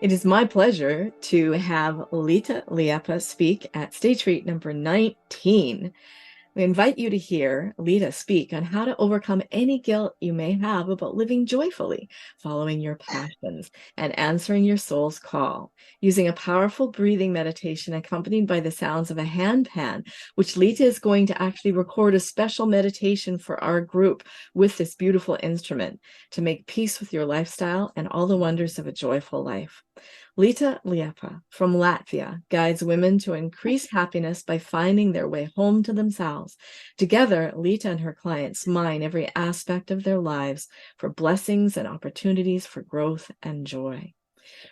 It is my pleasure to have Lita Liepa speak at Stage Read number 19. We invite you to hear Lita speak on how to overcome any guilt you may have about living joyfully, following your passions, and answering your soul's call, using a powerful breathing meditation accompanied by the sounds of a handpan, which Lita is going to actually record a special meditation for our group with this beautiful instrument to make peace with your lifestyle and all the wonders of a joyful life. Lita Liepa from Latvia guides women to increase happiness by finding their way home to themselves. Together, Lita and her clients mine every aspect of their lives for blessings and opportunities for growth and joy.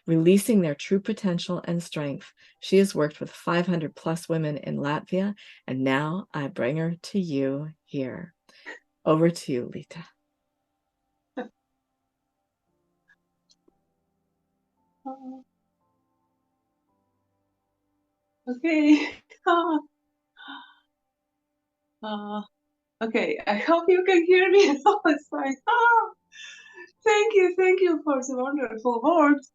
Releasing their true potential and strength, she has worked with 500 plus women in Latvia, and now I bring her to you here. Over to you, Lita. Okay. Okay, I hope you can hear me. It's like, thank you for the wonderful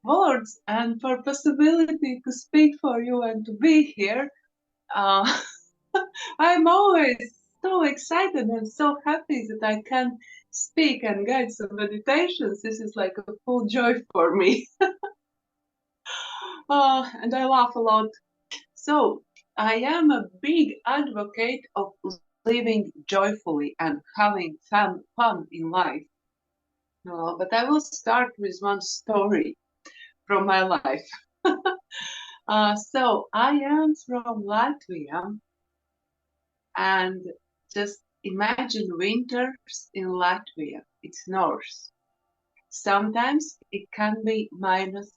words, and for possibility to speak for you and to be here. Uh, I'm always so excited and so happy that I can speak and guide some meditations. This is like a full joy for me. And I laugh a lot. So, I am a big advocate of living joyfully and having fun in life. But I will start with one story from my life. So, I am from Latvia, and just imagine winters in Latvia. It's north. Sometimes it can be minus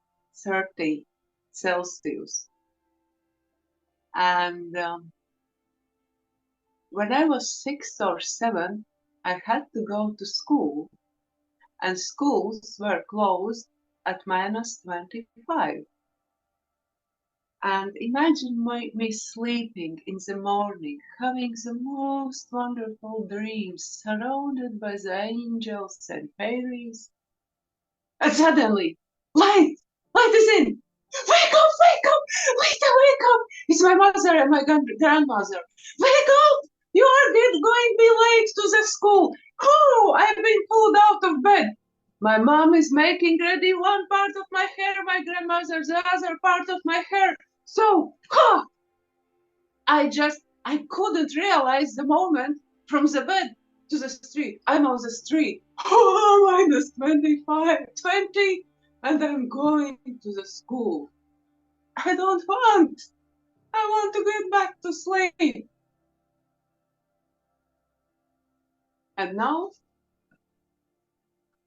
30 Celsius. And when I was 6 or 7, I had to go to school, and schools were closed at minus 25. And imagine me sleeping in the morning, having the most wonderful dreams, surrounded by the angels and fairies. And suddenly, light is in. Wake up, Lita, wake up. It's my mother and my grandmother. Wake up, you are going to be late to the school. Oh, I've been pulled out of bed. My mom is making ready one part of my hair, my grandmother the other part of my hair. So, I couldn't realize the moment from the bed to the street. I'm on the street. Minus 25, 20, and I'm going to the school. I don't want. I want to get back to sleep. And now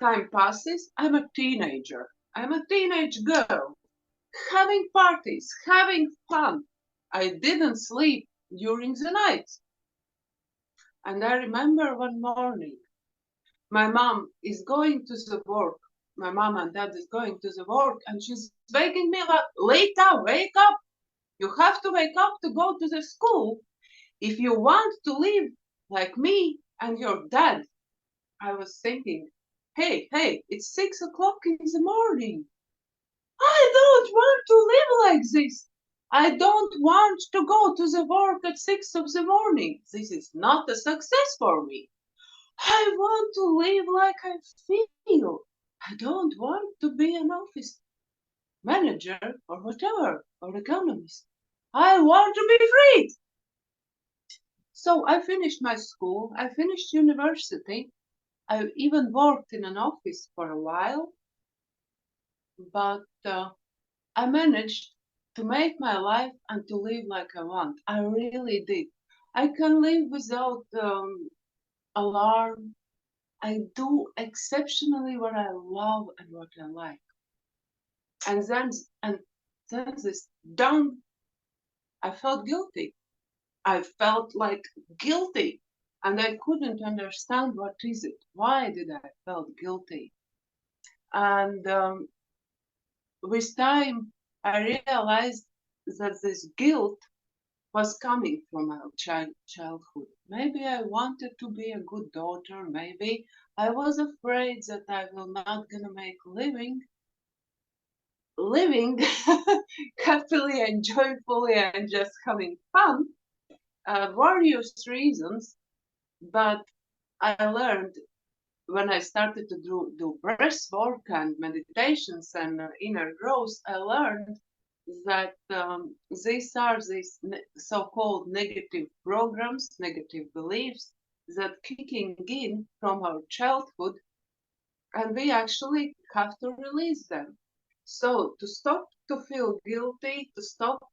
time passes. I'm a teenager. I'm a teenage girl. Having parties, having fun. I didn't sleep during the night. And I remember one morning, my mom is going to the work. My mom and dad is going to the work, and she's waking me up. Lita, wake up. You have to wake up to go to the school. If you want to live like me and your dad. I was thinking, hey, it's 6 o'clock in the morning. I don't want to live like this. I don't want to go to the work at 6 of the morning. This is not a success for me. I want to live like I feel. I don't want to be an office manager or whatever, or economist. I want to be free. So I finished my school, I finished university, I even worked in an office for a while, but I managed to make my life and to live like I want. I really did. I can live without alarm. I do exceptionally what I love and what I like. And then this down, I felt guilty. I felt like guilty, and I couldn't understand what is it. Why did I felt guilty? And with time, I realized that this guilt was coming from my childhood. Maybe I wanted to be a good daughter. Maybe I was afraid that I will not gonna make a living. living happily and joyfully and just having fun, various reasons. But I learned when I started to do breath work and meditations and inner growth, I learned that these are these so-called negative programs, negative beliefs that kicking in from our childhood, and we actually have to release them. So to stop to feel guilty, to stop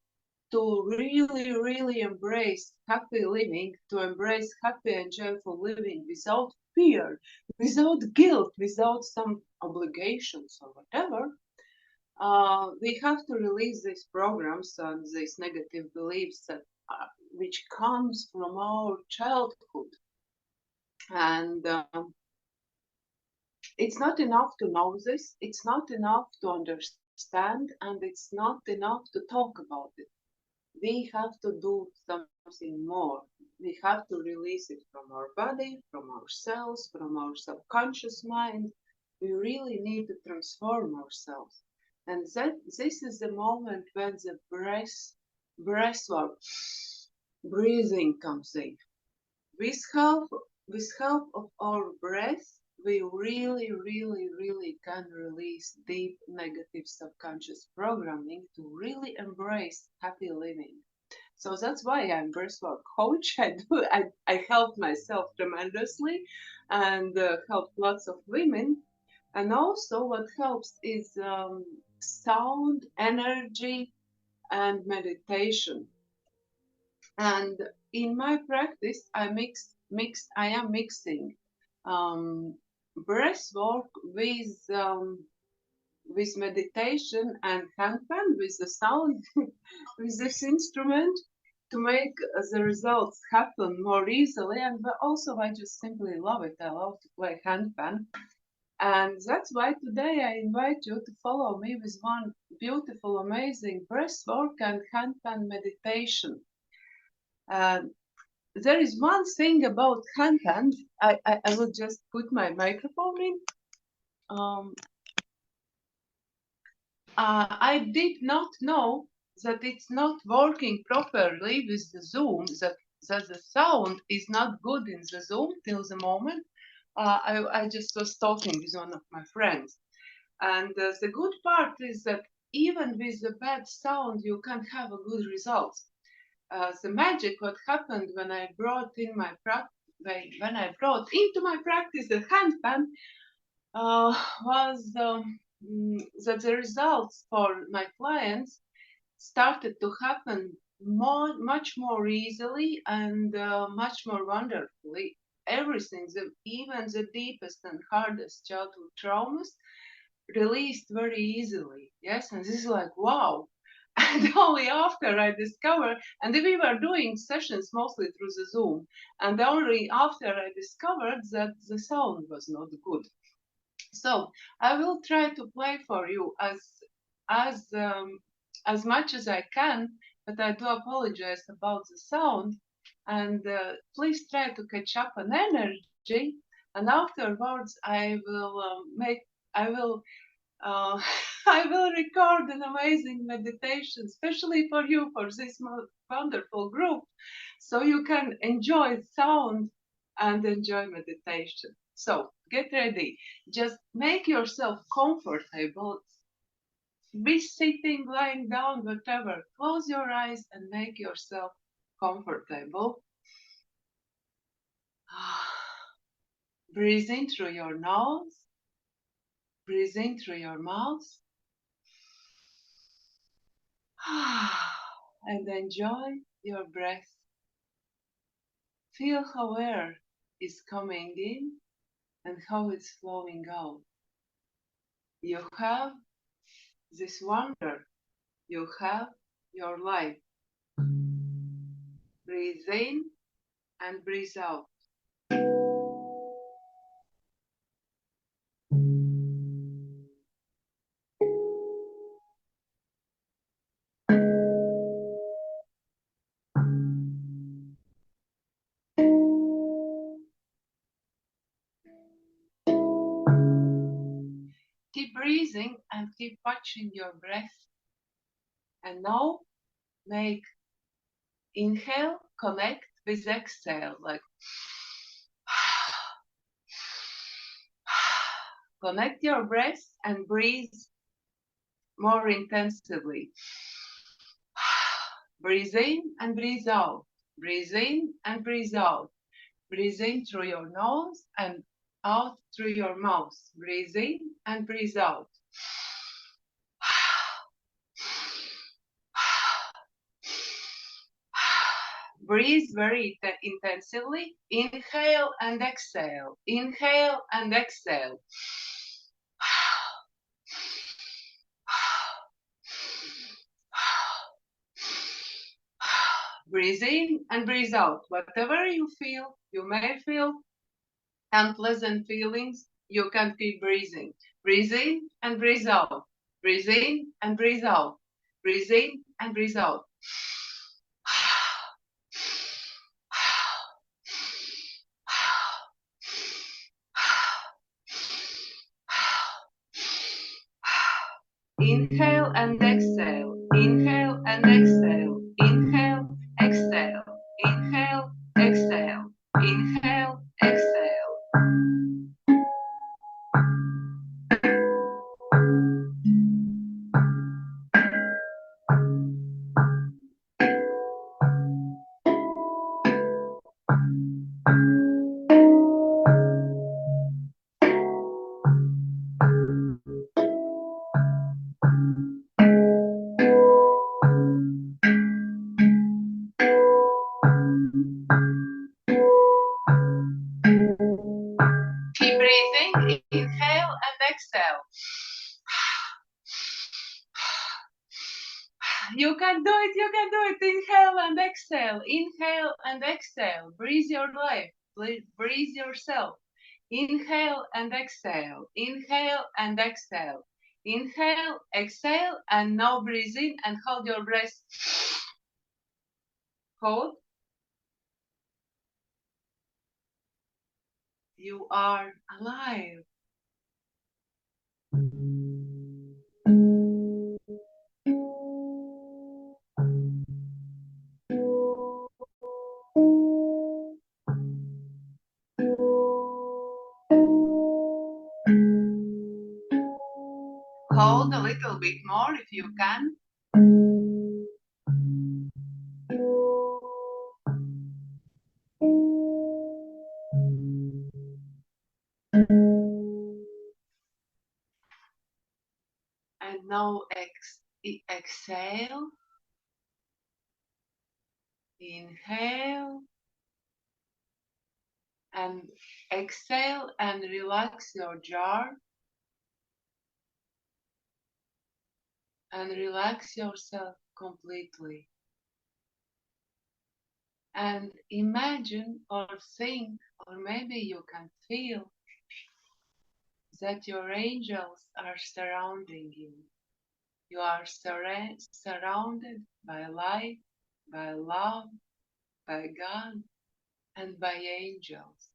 to really, really embrace happy living, to embrace happy and joyful living without fear, without guilt, without some obligations or whatever, we have to release these programs and these negative beliefs that which comes from our childhood. And it's not enough to know this, it's not enough to understand, and it's not enough to talk about it. We have to do something more. We have to release it from our body, from ourselves, from our subconscious mind. We really need to transform ourselves. And this is the moment when the breath work, breathing comes in. With help of our breath, we really, really, really can release deep negative subconscious programming to really embrace happy living. So that's why I'm breathwork coach. I help myself tremendously and help lots of women. And also what helps is sound, energy, and meditation. And in my practice, I am mixing um, breath work with meditation and handpan with the sound with this instrument to make the results happen more easily. And also, I just simply love it. I love to play handpan. And that's why today I invite you to follow me with one beautiful, amazing breath work and handpan meditation. Um, there is one thing about handpan. I will just put my microphone in. Um, I did not know that it's not working properly with the Zoom, that the sound is not good in the Zoom till the moment. I just was talking with one of my friends. And the good part is that even with the bad sound, you can have a good result. The magic what happened when I brought in my when I brought into my practice the handpan was that the results for my clients started to happen much more easily and much more wonderfully. Everything, even the deepest and hardest childhood traumas, released very easily. Yes, and this is like wow. And only after I discovered, and we were doing sessions mostly through the Zoom, and only after I discovered that the sound was not good. So I will try to play for you as as much as I can, but I do apologize about the sound. And please try to catch up on energy. And afterwards, I will uh, I will record an amazing meditation, especially for you, for this wonderful group, so you can enjoy sound and enjoy meditation. So get ready. Just make yourself comfortable. Be sitting, lying down, whatever. Close your eyes and make yourself comfortable. Breathe in through your nose. Breathe in through your mouth. And enjoy your breath. Feel how air is coming in and how it's flowing out. You have this wonder. You have your life. Breathe in and breathe out. keep breathing and keep watching your breath. And now make inhale, connect with exhale, like connect your breath and breathe more intensively. Breathe in and breathe out. Breathe in and breathe out. Breathe in through your nose and out through your mouth. Breathe in and breathe out. Breathe very intensively. Inhale and exhale. Inhale and exhale. Breathe in and breathe out. Whatever you feel, you may feel unpleasant feelings, you can keep breathing. Breathe in and breathe out. Breathe in and breathe out. Breathe in and breathe out. Inhale and exhale. Inhale and exhale. Inhale, exhale. Inhale, exhale. Inhale, exhale. Keep breathing. Inhale and exhale. You can do it. You can do it. Inhale and exhale. Inhale and exhale. Breathe your life. Breathe yourself. Inhale and exhale. Inhale and exhale. Inhale, exhale, and now breathe in and hold your breath. Hold. You are alive. Hold a little bit more if you can. And now exhale. Inhale. And exhale and relax your jaw. And relax yourself completely. And imagine or think, or maybe you can feel that your angels are surrounding you. You are surrounded by light, by love, by God, and by angels.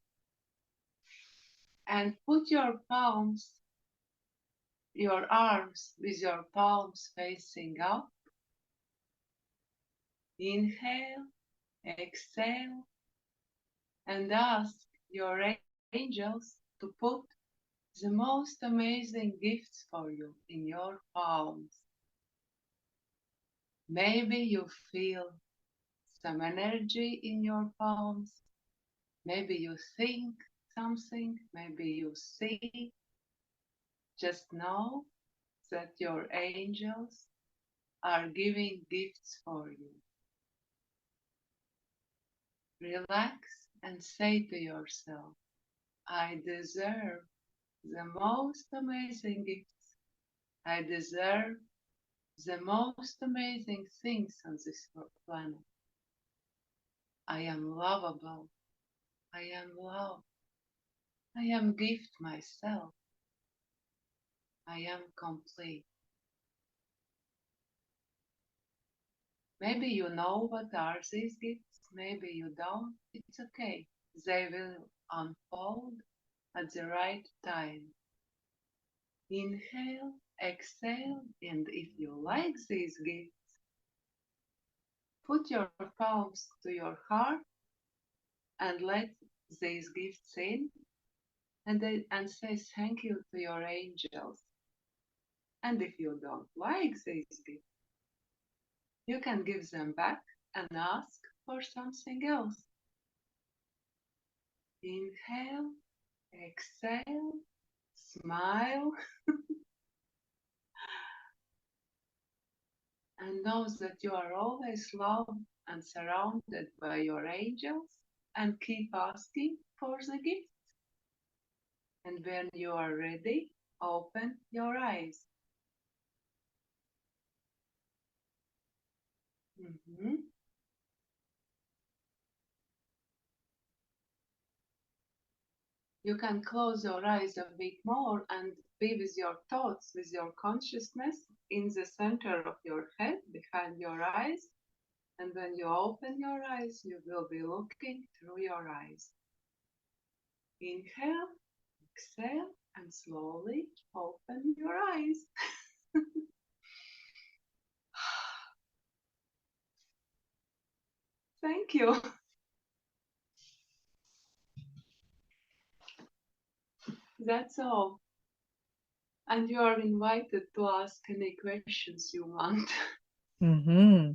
And put your arms with your palms facing up. Inhale, exhale, and ask your angels to put the most amazing gifts for you in your palms. Maybe you feel some energy in your palms. Maybe you think something. Maybe you see. Just know that your angels are giving gifts for you. Relax and say to yourself, I deserve the most amazing gifts. I deserve the most amazing things on this planet. I am lovable. I am loved. I am gift myself. I am complete. Maybe you know what are these gifts. Maybe you don't. It's okay. They will unfold at the right time. Inhale, exhale, and if you like these gifts, put your palms to your heart and let these gifts in and say thank you to your angels. And if you don't like these gifts, you can give them back and ask for something else. Inhale, exhale, smile, and know that you are always loved and surrounded by your angels, and keep asking for the gift. And when you are ready, open your eyes. Mhm. You can close your eyes a bit more and be with your thoughts, with your consciousness in the center of your head, behind your eyes. And when you open your eyes, you will be looking through your eyes. Inhale, exhale, and slowly open your eyes. Thank you. That's all. And you are invited to ask any questions you want. Mm-hmm.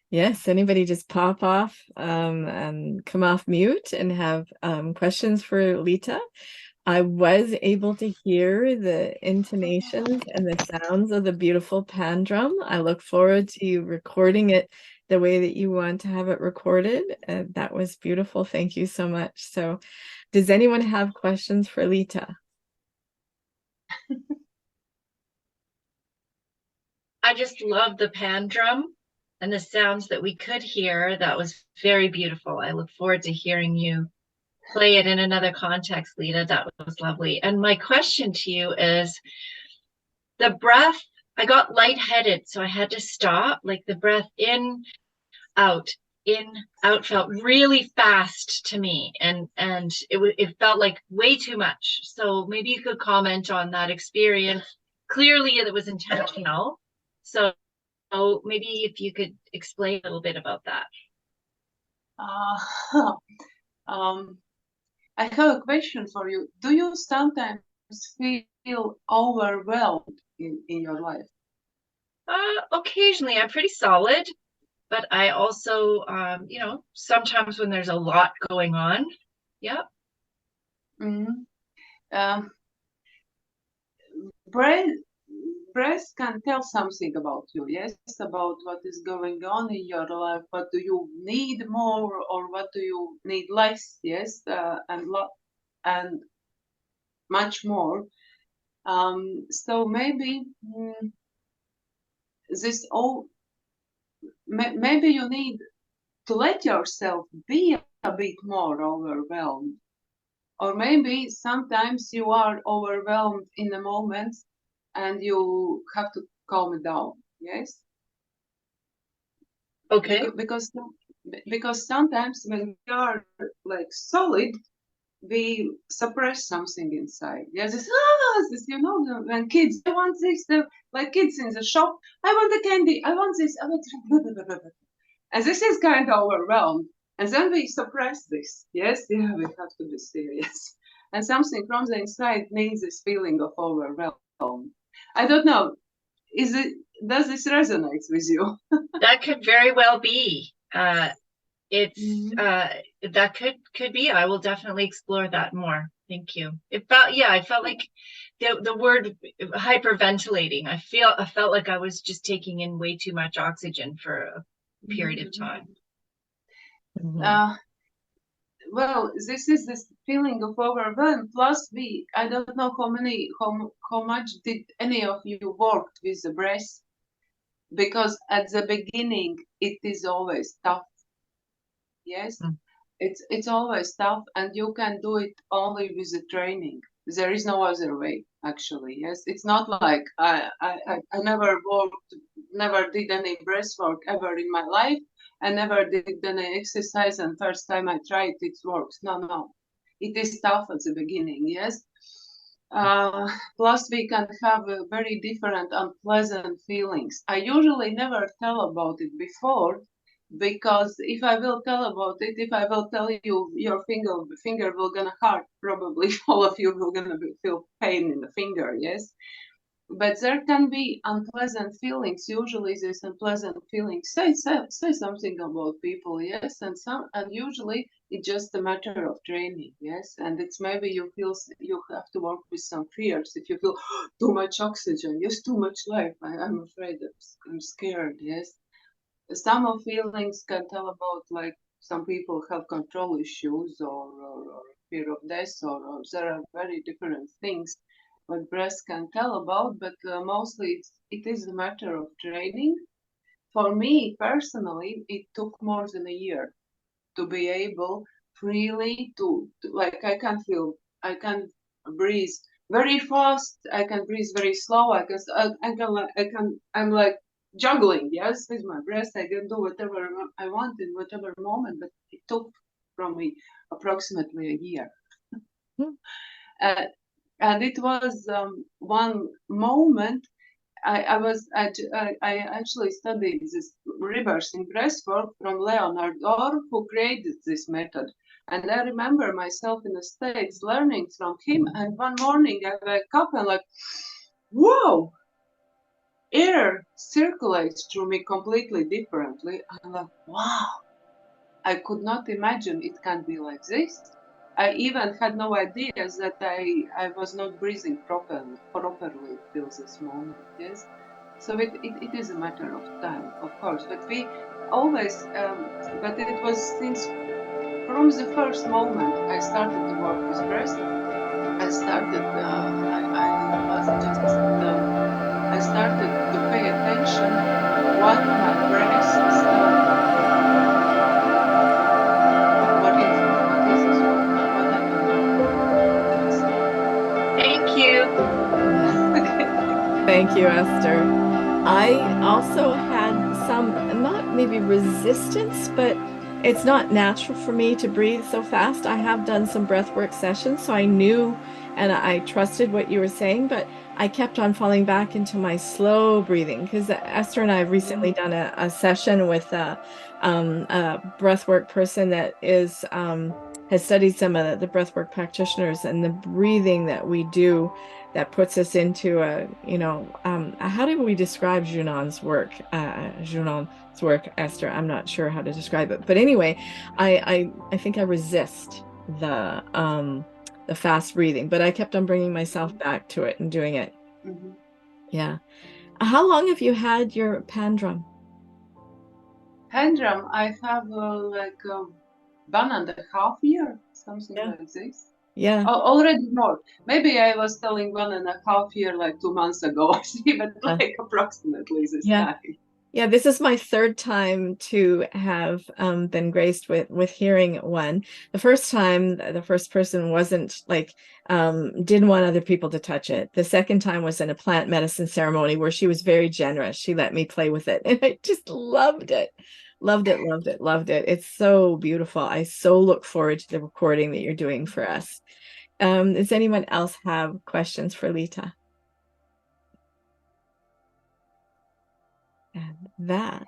Yes, anybody just pop off and come off mute and have questions for Lita. I was able to hear the intonations and the sounds of the beautiful pan drum. I look forward to you recording it the way that you want to have it recorded. That was beautiful. Thank you so much. So, does anyone have questions for Lita? I just love the pan drum and the sounds that we could hear. That was very beautiful. I look forward to hearing you play it in another context, Lita. That was lovely. And my question to you is the breath, I got lightheaded, so I had to stop. Like the breath out, in, out felt really fast to me. And it felt like way too much. So maybe you could comment on that experience. Clearly it was intentional. So maybe if you could explain a little bit about that. um, I have a question for you. Do you sometimes feel overwhelmed in your life? Occasionally, I'm pretty solid, but I also, sometimes when there's a lot going on, yeah. Mm-hmm. Um, breath, breath can tell something about you, yes, about what is going on in your life. What do you need more, or what do you need less? Yes, and much more. So maybe this all. Maybe you need to let yourself be a bit more overwhelmed. Or maybe sometimes you are overwhelmed in a moment and you have to calm it down. Yes? Okay. Because sometimes when we are like solid, we suppress something inside. Yes, when kids, I want this, like kids in the shop, I want the candy, I want this, I want. And this is kind of overwhelmed. And then we suppress this. Yes, yeah, we have to be serious. And something from the inside needs this feeling of overwhelmed. I don't know. Does this resonate with you? That could very well be. It's Mm-hmm. that could be. I will definitely explore that more. Thank you. I felt like the word hyperventilating. I felt like I was just taking in way too much oxygen for a period of time. Mm-hmm. Well, this is this feeling of overwhelm. Plus, I don't know how much did any of you worked with the breath, because at the beginning it is always tough. Yes, it's always tough, and you can do it only with the training. There is no other way, actually. Yes, it's not like I never worked, never did any breath work ever in my life. I never did any exercise, and first time I tried it works. No, it is tough at the beginning. Yes, Plus, we can have very different unpleasant feelings. I usually never tell about it before, because if I will tell about it, if I will tell you your finger will gonna hurt, probably all of you will gonna feel pain in the finger, yes. But there can be unpleasant feelings. Usually, these unpleasant feelings say something about people, yes, and usually it's just a matter of training, yes. And it's maybe you feel you have to work with some fears. If you feel too much oxygen, yes, too much life, I'm afraid, I'm scared, yes. Some of feelings can tell about, like, some people have control issues, or fear of death, or there are very different things what breast can tell about, but mostly it is a matter of training. For me personally, it took more than a year to be able freely to like, I can breathe very fast, I can breathe very slow, I'm like juggling, yes, with my breast. I can do whatever I want in whatever moment, but it took from me approximately a year. Hmm. uh, and it was one moment. I actually studied this reversing breathwork from Leonard Orr, who created this method. And I remember myself in the States learning from him. And one morning I wake up and, like, whoa, air circulates through me completely differently. I'm like, wow, I could not imagine it can be like this. I even had no idea that I was not breathing properly till this moment. Yes, so it is a matter of time, of course. But we always, but it was since from the first moment I started to work with breath. I started. I was just. I started to pay attention what my breath is telling me. What is this? What I can do? Yes. Thank you. Yeah. Thank you, Esther. I also had some, not maybe resistance, but it's not natural for me to breathe so fast. I have done some breathwork sessions, so I knew and I trusted what you were saying, but I kept on falling back into my slow breathing because Esther and I have recently done a session with a breathwork person that is has studied some of the breathwork practitioners, and the breathing that we do that puts us into how do we describe Junon's work, Esther? I'm not sure how to describe it, but anyway, I think I resist the fast breathing, but I kept on bringing myself back to it and doing it. Mm-hmm. Yeah. How long have you had your pan drum? Hand drum, I have like 1.5 year, something Yeah. like this. Yeah. Already more. Maybe I was telling 1.5 year like 2 months ago, but Uh, like approximately this yeah. time. Yeah, this is my third time to have been graced with hearing one. The first time, the first person wasn't like, didn't want other people to touch it. The second time was in a plant medicine ceremony where she was very generous. She let me play with it, and I just loved it. Loved it, loved it, loved it. It's so beautiful. I so look forward to the recording that you're doing for us. Does anyone else have questions for Lita? And that.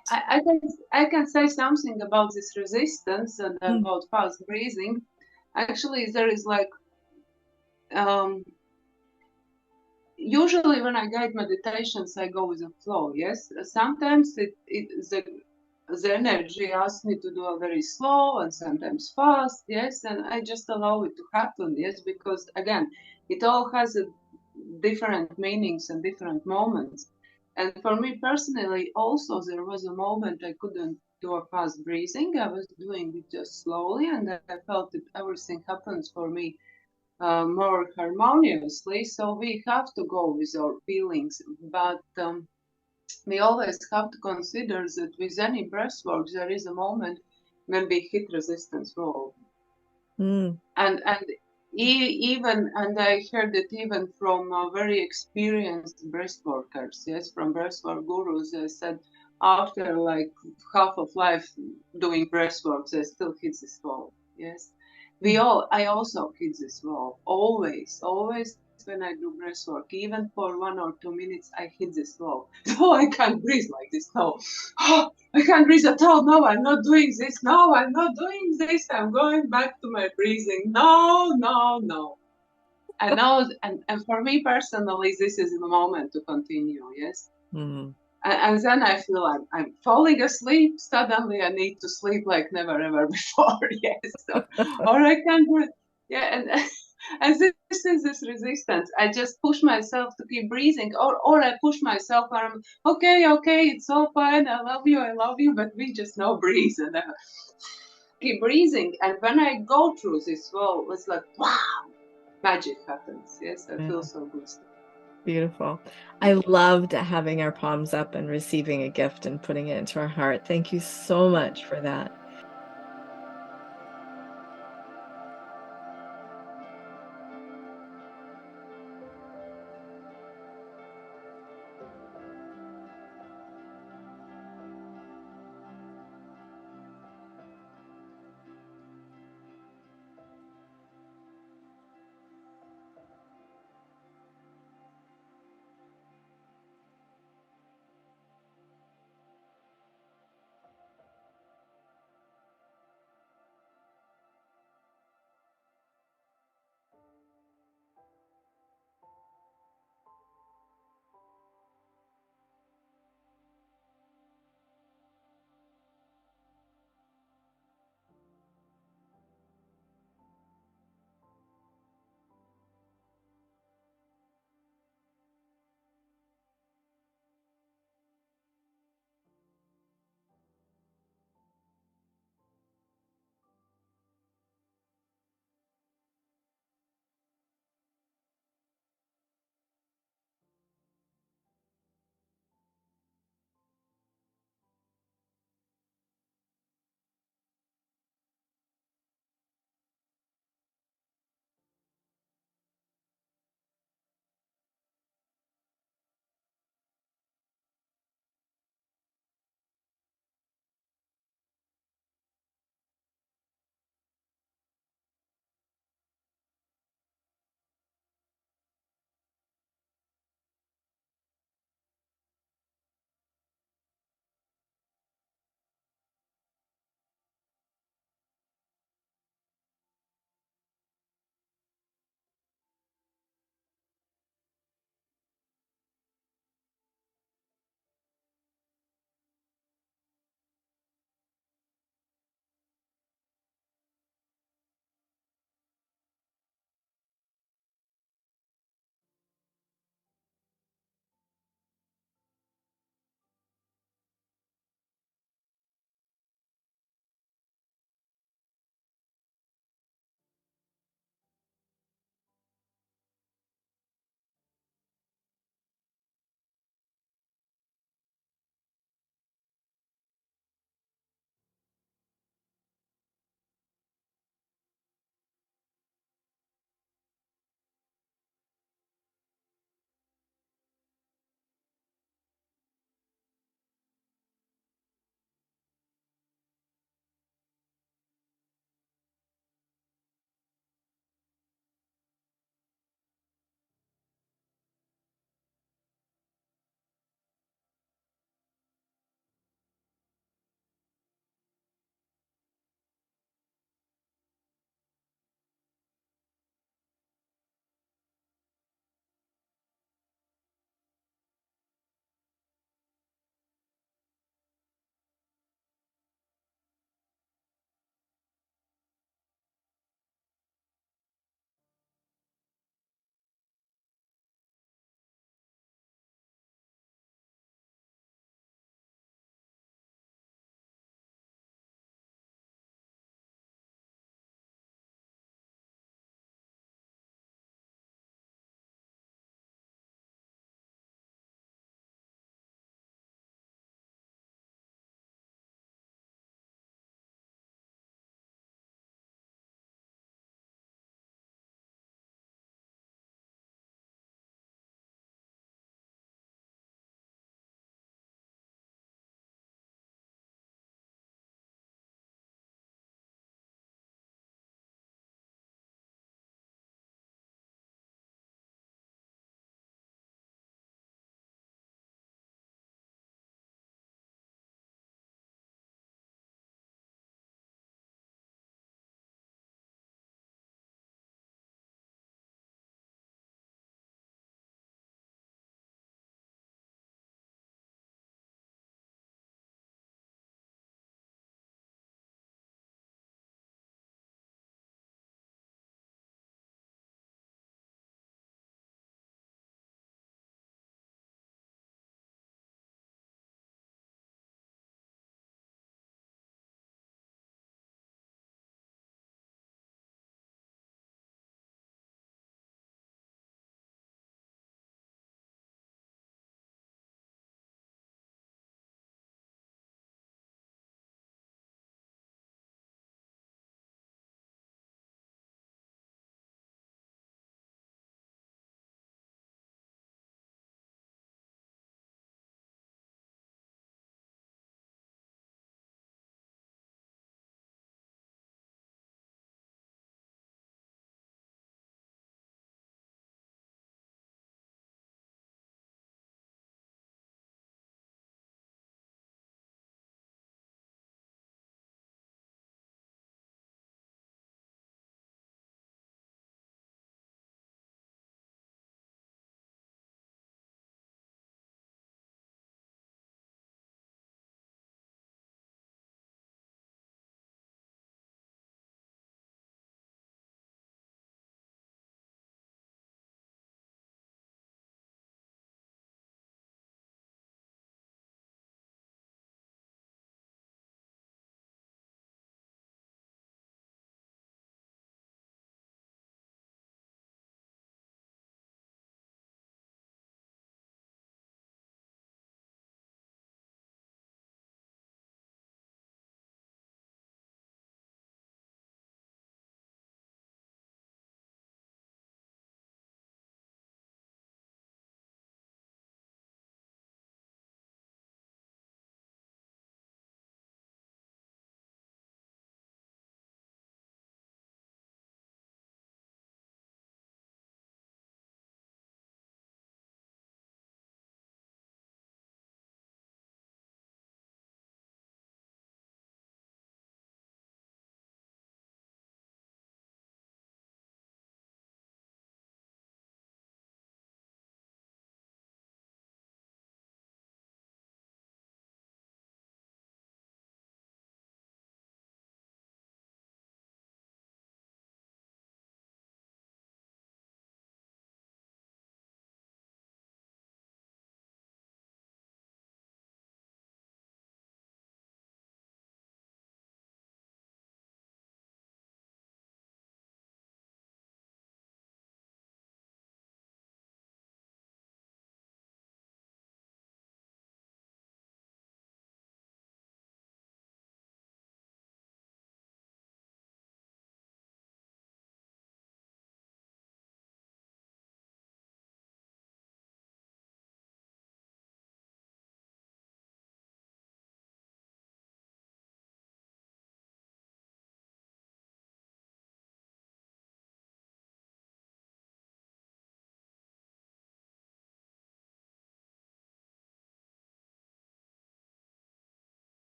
I can say something about this resistance and Mm, about fast breathing. Actually, there is like um, usually when I guide meditations, I go with the flow. Yes, sometimes the energy asks me to do a very slow and sometimes fast. Yes, and I just allow it to happen. Yes, because again, it all has a different meanings and different moments. And for me personally, also there was a moment I couldn't do a fast breathing. I was doing it just slowly, and I felt that everything happens for me more harmoniously. So we have to go with our feelings, but we always have to consider that with any breathwork there is a moment when we hit resistance wall, mm, and even and I heard it even from very experienced breathworkers, yes, from breathwork gurus. They said after like half of life doing breathwork, they still hit this wall. Yes, mm, I also hit this wall always, always. when I do breath work. Even for 1 or 2 minutes, I hit this wall. No, I can't breathe like this. No, oh, I can't breathe at all. No, I'm not doing this. No, I'm not doing this. I'm going back to my breathing. No, no, no. I know, and for me personally, this is the moment to continue. Yes. Mm. And then I feel I'm falling asleep. Suddenly I need to sleep like never ever before. Yes. So, or I can't breathe. Yeah. And this is this resistance. I just push myself to keep breathing, or I push myself where I'm okay, it's all fine. I love you, but we just no breathe and keep breathing. And when I go through this wall, it's like wow, magic happens. Yes, I feel so good. Beautiful. I loved having our palms up and receiving a gift and putting it into our heart. Thank you so much for that.